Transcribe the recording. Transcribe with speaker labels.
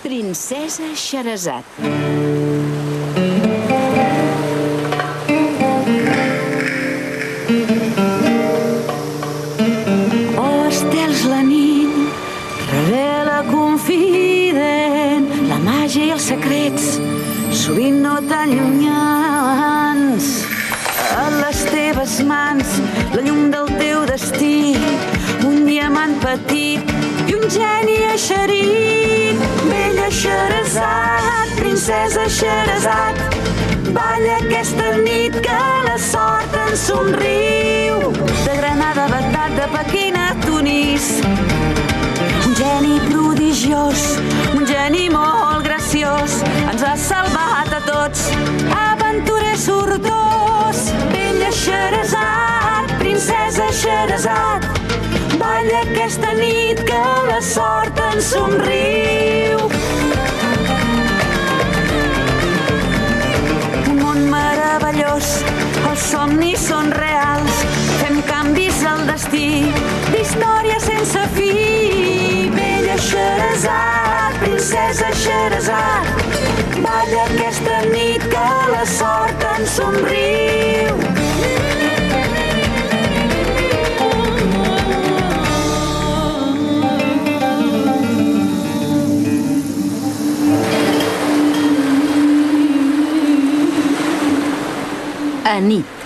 Speaker 1: Princesa Xerezat. Oh, estels la nit, revela confident la màgia i els secrets, sovint no tan llunyans. A les teves mans, la llum del teu destí, un diamant petit i un geni eixerit. Bella Xerezat, princesa Xerezat, balla aquesta nit que la sort ens somriu. De Granada a Bagdad, de Pequín a Tunís, un geni prodigiós, un geni molt graciós, ens ha salvat a tots, aventurer sortós. Bella Xerezat, princesa Xerezat, balla aquesta nit que la sort ens somriu. Un món meravellós, els somnis són reals, fem canvis al destí, d'història sense fi. Bella Xerezat, princesa Xerezat, balla aquesta nit que la sort ens somriu. Anit.